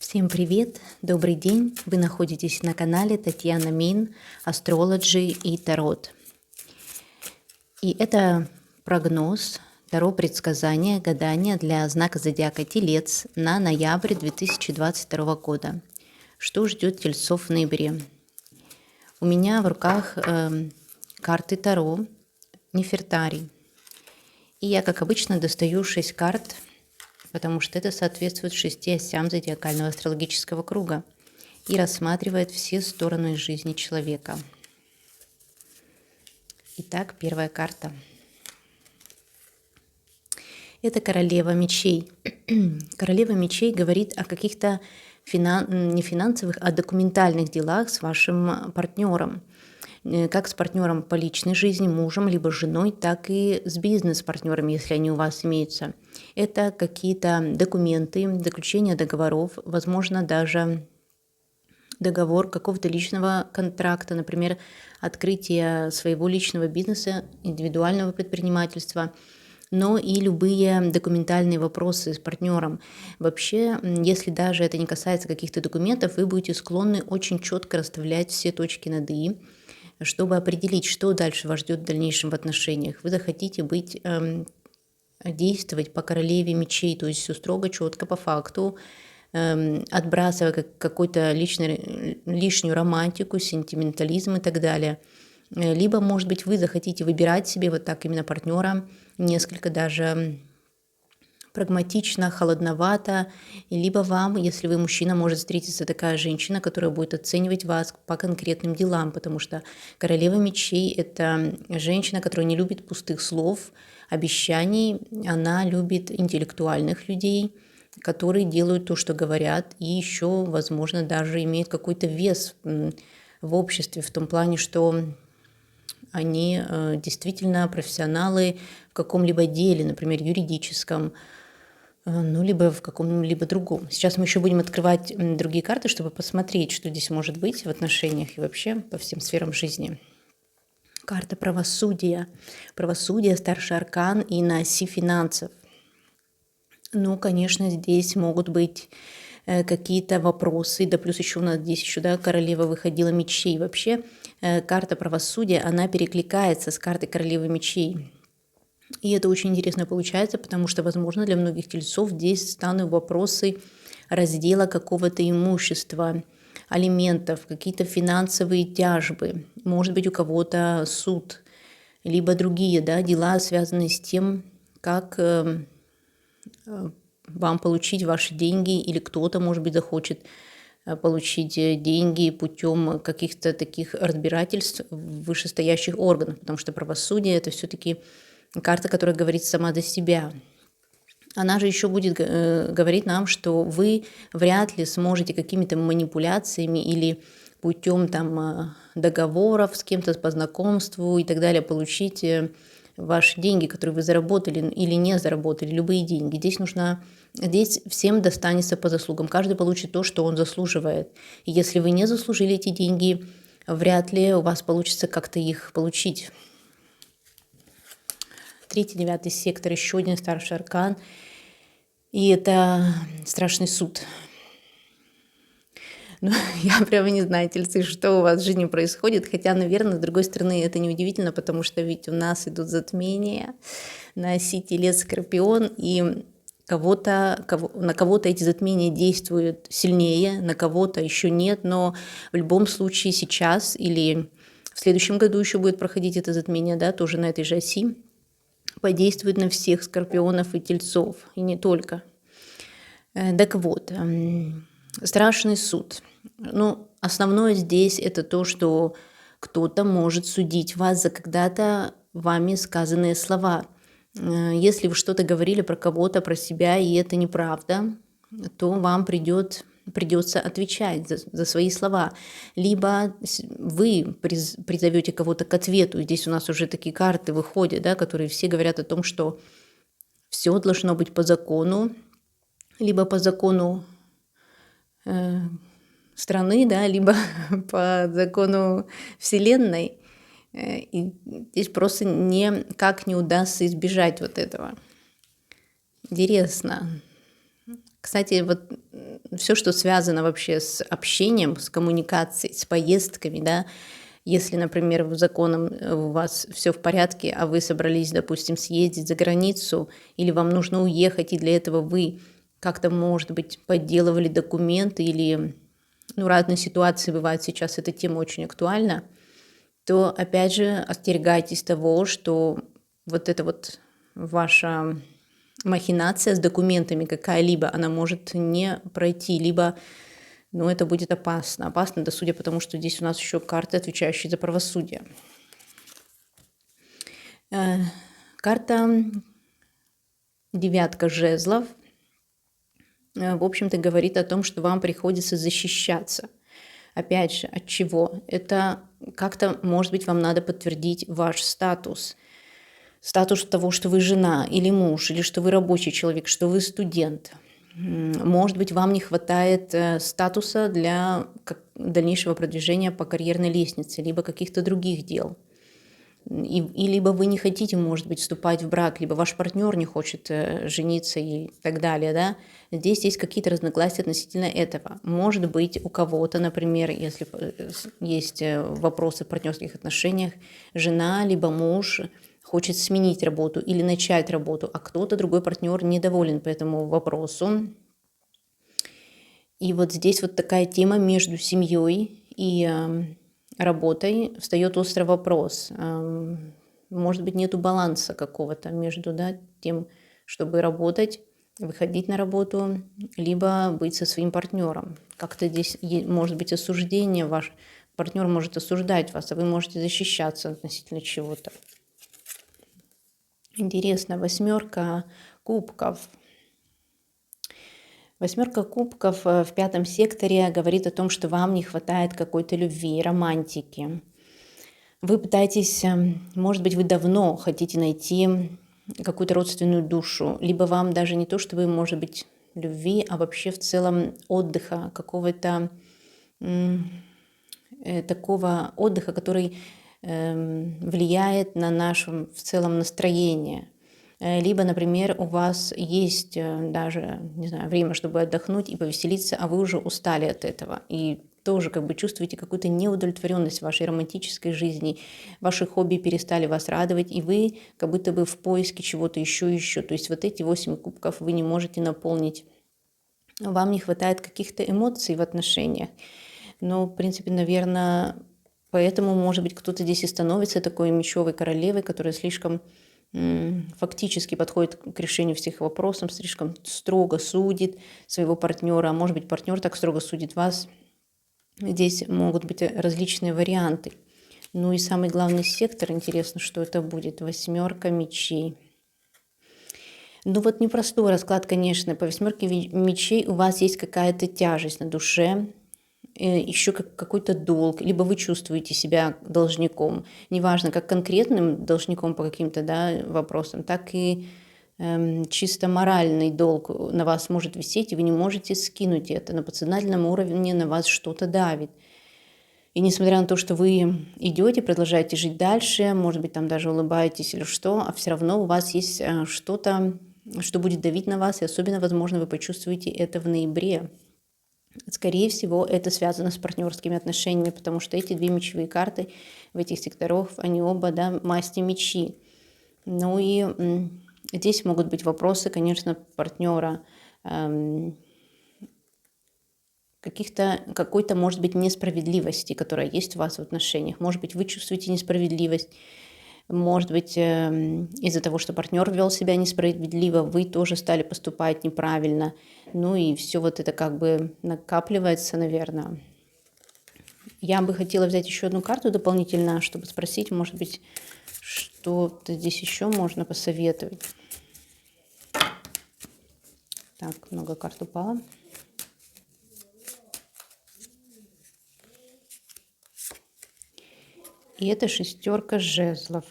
Всем привет, добрый день! Вы находитесь на канале Татьяна Мин, Астрологи и Тарот. И это прогноз, Таро предсказания, гадания для знака зодиака Телец на ноябрь 2022 года. Что ждет тельцов в ноябре? У меня в руках карты Таро, Нефертари. И я, как обычно, достаю 6 карт, потому что это соответствует 6 осям зодиакального астрологического круга и рассматривает все стороны жизни человека. Итак, первая карта. Это королева мечей. Королева мечей говорит о каких-то не финансовых, а документальных делах с вашим партнером. Как с партнером по личной жизни, мужем, либо женой, так и с бизнес-партнерами, если они у вас имеются. Это какие-то документы, заключение договоров, возможно, даже договор какого-то личного контракта, например, открытие своего личного бизнеса, индивидуального предпринимательства, но и любые документальные вопросы с партнером. Вообще, если даже это не касается каких-то документов, вы будете склонны очень четко расставлять все точки над «и», чтобы определить, что дальше вас ждет в дальнейшем в отношениях. Вы захотите действовать по королеве мечей, то есть все строго, четко, по факту, отбрасывая какую-то лишнюю романтику, сентиментализм и так далее. Либо, может быть, вы захотите выбирать себе вот так именно партнера, несколько даже прагматично, холодновато, либо вам, если вы мужчина, может встретиться такая женщина, которая будет оценивать вас по конкретным делам, потому что королева мечей – это женщина, которая не любит пустых слов, обещаний, она любит интеллектуальных людей, которые делают то, что говорят, и еще, возможно, даже имеют какой-то вес в обществе, в том плане, что они действительно профессионалы в каком-либо деле, например, юридическом, либо в каком-либо другом. Сейчас мы еще будем открывать другие карты, чтобы посмотреть, что здесь может быть в отношениях и вообще по всем сферам жизни. Карта правосудия. Правосудие, старший аркан и на оси финансов. Конечно, здесь могут быть какие-то вопросы, да плюс еще у нас здесь королева выходила мечей. Вообще карта правосудия, она перекликается с картой королевы мечей. И это очень интересно получается, потому что, возможно, для многих тельцов здесь станут вопросы раздела какого-то имущества, алиментов, какие-то финансовые тяжбы, может быть, у кого-то суд, либо другие дела, связанные с тем, как вам получить ваши деньги, или кто-то, может быть, захочет получить деньги путем каких-то таких разбирательств вышестоящих органов, потому что правосудие – это все-таки карта, которая говорит сама за себя. Она же еще будет говорить нам, что вы вряд ли сможете какими-то манипуляциями или путем договоров с кем-то по знакомству и так далее получить ваши деньги, которые вы заработали или не заработали, любые деньги. Здесь всем достанется по заслугам. Каждый получит то, что он заслуживает. И если вы не заслужили эти деньги, вряд ли у вас получится как-то их получить. 3-9 сектор, еще один старший аркан. И это страшный суд. Я прямо не знаю, тельцы, что у вас в жизни происходит. Хотя, наверное, с другой стороны, это неудивительно, потому что ведь у нас идут затмения на оси Телец-Скорпион, и на кого-то эти затмения действуют сильнее, на кого-то еще нет, но в любом случае сейчас или в следующем году еще будет проходить это затмение, тоже на этой же оси, подействует на всех скорпионов и тельцов, и не только. Так вот, страшный суд. Основное здесь это то, что кто-то может судить вас за когда-то вами сказанные слова. Если вы что-то говорили про кого-то, про себя, и это неправда, то вам придется отвечать за свои слова. Либо вы призовете кого-то к ответу. Здесь у нас уже такие карты выходят, которые все говорят о том, что все должно быть по закону, либо по закону страны, либо по закону Вселенной. И здесь просто никак не удастся избежать вот этого. Интересно. Кстати, вот все, что связано вообще с общением, с коммуникацией, с поездками, да, если, например, в законом у вас все в порядке, а вы собрались, допустим, съездить за границу, или вам нужно уехать, и для этого вы как-то, может быть, подделывали документы, или, ну, разные ситуации бывают сейчас, эта тема очень актуальна, то, опять же, остерегайтесь того, что вот эта вот ваша махинация с документами какая-либо, она может не пройти, либо, ну, это будет опасно. Опасно, да, судя по тому, что здесь у нас еще карты, отвечающие за правосудие. Карта девятка жезлов, в общем-то, говорит о том, что вам приходится защищаться. Опять же, от чего? Это как-то, может быть, вам надо подтвердить ваш статус. Статус того, что вы жена или муж, или что вы рабочий человек, что вы студент. Может быть, вам не хватает статуса для дальнейшего продвижения по карьерной лестнице, либо каких-то других дел. И либо вы не хотите, может быть, вступать в брак, либо ваш партнер не хочет жениться и так далее, да. Здесь есть какие-то разногласия относительно этого. Может быть, у кого-то, например, если есть вопросы в партнерских отношениях, жена либо муж хочет сменить работу или начать работу, а кто-то, другой партнер, недоволен по этому вопросу. И вот здесь вот такая тема между семьей и работой встает острый вопрос. Может быть, нету баланса какого-то между, да, тем, чтобы работать, выходить на работу, либо быть со своим партнером. Как-то здесь может быть осуждение, ваш партнер может осуждать вас, а вы можете защищаться относительно чего-то. Интересно, восьмерка кубков. Восьмерка кубков в пятом секторе говорит о том, что вам не хватает какой-то любви, романтики. Вы пытаетесь, может быть, вы давно хотите найти какую-то родственную душу, либо вам даже не то, что вы, может быть, любви, а вообще в целом отдыха, какого-то такого отдыха, который влияет на наше в целом настроение. Либо, например, у вас есть даже, не знаю, время, чтобы отдохнуть и повеселиться, а вы уже устали от этого. И тоже как бы чувствуете какую-то неудовлетворенность в вашей романтической жизни, ваши хобби перестали вас радовать, и вы как будто бы в поиске чего-то еще. То есть вот эти 8 кубков вы не можете наполнить. Вам не хватает каких-то эмоций в отношениях. Но, в принципе, наверное, поэтому, может быть, кто-то здесь и становится такой мечевой королевой, которая слишком фактически подходит к решению всех вопросов, слишком строго судит своего партнера, а может быть, партнер так строго судит вас. Здесь могут быть различные варианты. Ну и самый главный сектор, интересно, что это будет, восьмерка мечей. Ну вот непростой расклад, конечно, по восьмерке мечей у вас есть какая-то тяжесть на душе, еще какой-то долг, либо вы чувствуете себя должником, неважно, как конкретным должником по каким-то, да, вопросам, так и чисто моральный долг на вас может висеть, и вы не можете скинуть это. На подсознательном уровне на вас что-то давит. И несмотря на то, что вы идете, продолжаете жить дальше, может быть, там даже улыбаетесь или что, а все равно у вас есть что-то, что будет давить на вас, и особенно, возможно, вы почувствуете это в ноябре. Скорее всего, это связано с партнерскими отношениями, потому что эти две мечевые карты в этих секторах, они оба, да, масти мечи. Ну и здесь могут быть вопросы, конечно, партнера, какой-то, может быть, несправедливости, которая есть у вас в отношениях. Может быть, вы чувствуете несправедливость, может быть, из-за того, что партнер вел себя несправедливо, вы тоже стали поступать неправильно. Ну и все вот это как бы накапливается, наверное. Я бы хотела взять еще одну карту дополнительно, чтобы спросить, может быть, что-то здесь еще можно посоветовать. Так, много карт упало. И это шестерка жезлов.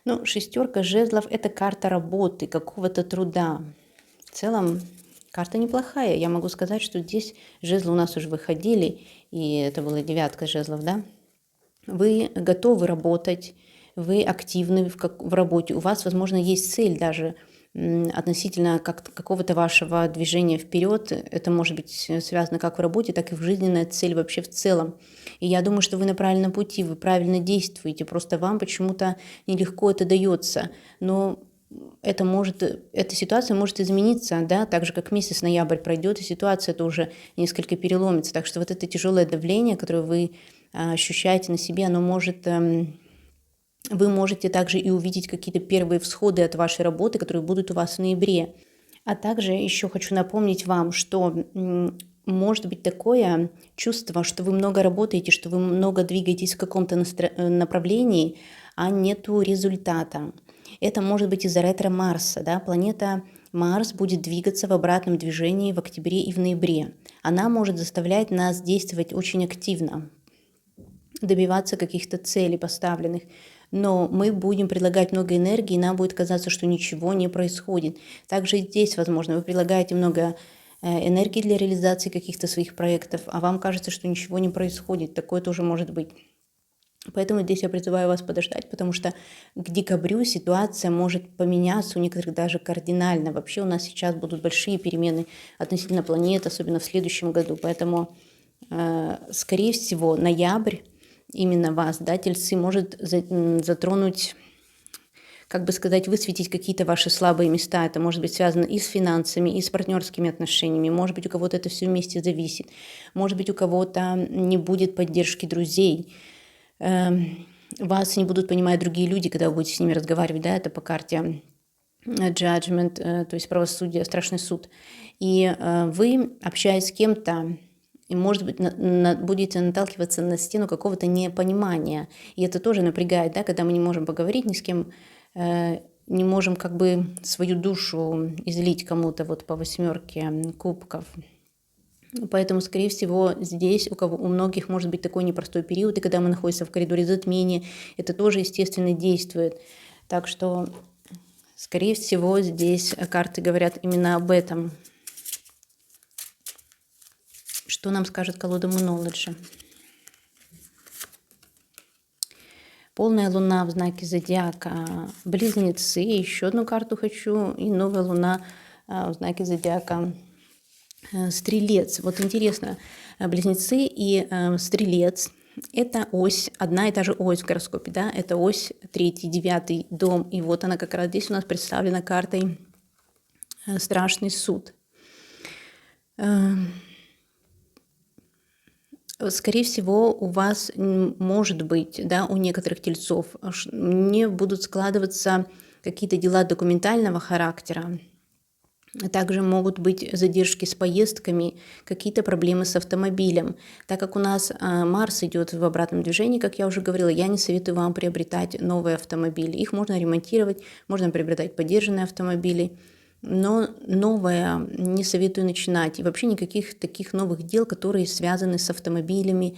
Ну, шестерка жезлов – это карта работы, какого-то труда. В целом, карта неплохая. Я могу сказать, что здесь жезлы у нас уже выходили, и это была девятка жезлов, да? Вы готовы работать, вы активны в работе. У вас, возможно, есть цель даже относительно какого-то вашего движения вперед. Это может быть связано как в работе, так и в жизненной цель вообще в целом. И я думаю, что вы на правильном пути, вы правильно действуете, просто вам почему-то нелегко это дается. Но эта ситуация может измениться, да, так же, как месяц ноябрь пройдет, и ситуация тоже несколько переломится. Так что вот это тяжелое давление, которое вы ощущаете на себе, оно может... Вы можете также и увидеть какие-то первые всходы от вашей работы, которые будут у вас в ноябре. А также еще хочу напомнить вам, что может быть такое чувство, что вы много работаете, что вы много двигаетесь в каком-то направлении, а нету результата. Это может быть из-за ретро-Марса. Да? Планета Марс будет двигаться в обратном движении в октябре и в ноябре. Она может заставлять нас действовать очень активно, добиваться каких-то целей поставленных. Но мы будем предлагать много энергии, и нам будет казаться, что ничего не происходит. Также и здесь, возможно, вы предлагаете много энергии для реализации каких-то своих проектов, а вам кажется, что ничего не происходит. Такое тоже может быть. Поэтому здесь я призываю вас подождать, потому что к декабрю ситуация может поменяться у некоторых даже кардинально. Вообще у нас сейчас будут большие перемены относительно планет, особенно в следующем году. Поэтому, скорее всего, ноябрь именно вас, да, Тельцы, может затронуть, как бы сказать, высветить какие-то ваши слабые места. Это может быть связано и с финансами, и с партнерскими отношениями. Может быть, у кого-то это все вместе зависит. Может быть, у кого-то не будет поддержки друзей. Вас не будут понимать другие люди, когда вы будете с ними разговаривать. Да, это по карте judgment, то есть правосудие, страшный суд. И вы, общаясь с кем-то, и, может быть, будете наталкиваться на стену какого-то непонимания. И это тоже напрягает, да, когда мы не можем поговорить ни с кем, не можем как бы свою душу излить кому-то вот по 8 кубков. Поэтому, скорее всего, здесь у многих может быть такой непростой период, и когда мы находимся в коридоре затмения, это тоже, естественно, действует. Так что, скорее всего, здесь карты говорят именно об этом. Что нам скажет колода Moonology? Полная луна в знаке зодиака Близнецы. Еще одну карту хочу. И новая луна в знаке зодиака Стрелец. Вот интересно, Близнецы и Стрелец – это ось, одна и та же ось в гороскопе. Да? Это ось 3-й, 9-й дом. И вот она как раз здесь у нас представлена картой Страшный суд. Скорее всего, у вас, может быть, да, у некоторых тельцов не будут складываться какие-то дела документального характера. Также могут быть задержки с поездками, какие-то проблемы с автомобилем. Так как у нас Марс идет в обратном движении, как я уже говорила, я не советую вам приобретать новые автомобили. Их можно ремонтировать, можно приобретать подержанные автомобили. Но новое не советую начинать. И вообще никаких таких новых дел, которые связаны с автомобилями,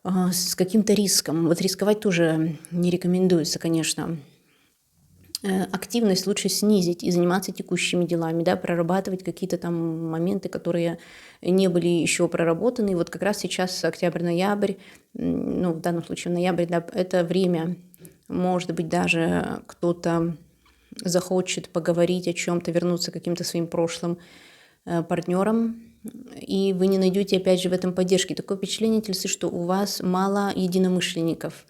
с каким-то риском. Вот рисковать тоже не рекомендуется, конечно. Активность лучше снизить и заниматься текущими делами, да, прорабатывать какие-то там моменты, которые не были еще проработаны. И вот как раз сейчас октябрь-ноябрь, ну, в данном случае ноябрь, да, это время, может быть, даже кто-то захочет поговорить о чем-то, вернуться к каким-то своим прошлым партнерам, и вы не найдете, опять же, в этом поддержки. Такое впечатление, Тельцы, что у вас мало единомышленников,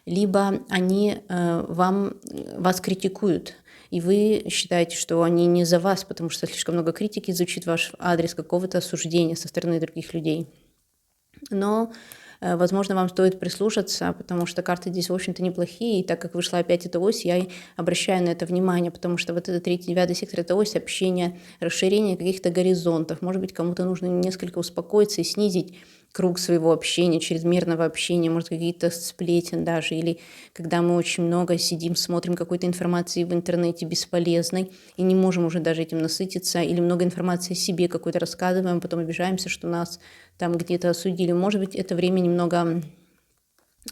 либо они вас критикуют, и вы считаете, что они не за вас, потому что слишком много критики звучит в ваш адрес, какого-то осуждения со стороны других людей. Но возможно, вам стоит прислушаться, потому что карты здесь, в общем-то, неплохие. И так как вышла опять эта ось, я и обращаю на это внимание, потому что вот этот 3-й, 9-й сектор – это ось общения, расширения каких-то горизонтов. Может быть, кому-то нужно несколько успокоиться и снизить круг своего общения, чрезмерного общения, может, какие-то сплетен даже, или когда мы очень много сидим, смотрим какой-то информации в интернете бесполезной и не можем уже даже этим насытиться, или много информации о себе какой-то рассказываем, потом обижаемся, что нас там где-то осудили. Может быть, это время немного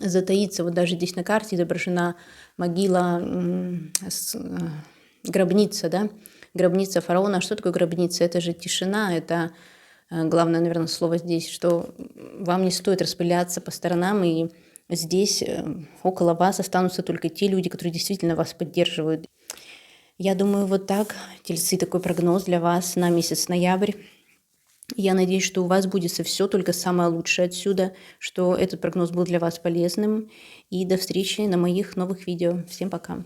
затаится. Вот даже здесь на карте изображена могила, гробница, да, гробница фараона. А что такое гробница? Это же тишина, это главное, наверное, слово здесь, что вам не стоит распыляться по сторонам, и здесь около вас останутся только те люди, которые действительно вас поддерживают. Я думаю, вот так, тельцы, такой прогноз для вас на месяц ноябрь. Я надеюсь, что у вас будет все только самое лучшее отсюда, что этот прогноз был для вас полезным. И до встречи на моих новых видео. Всем пока.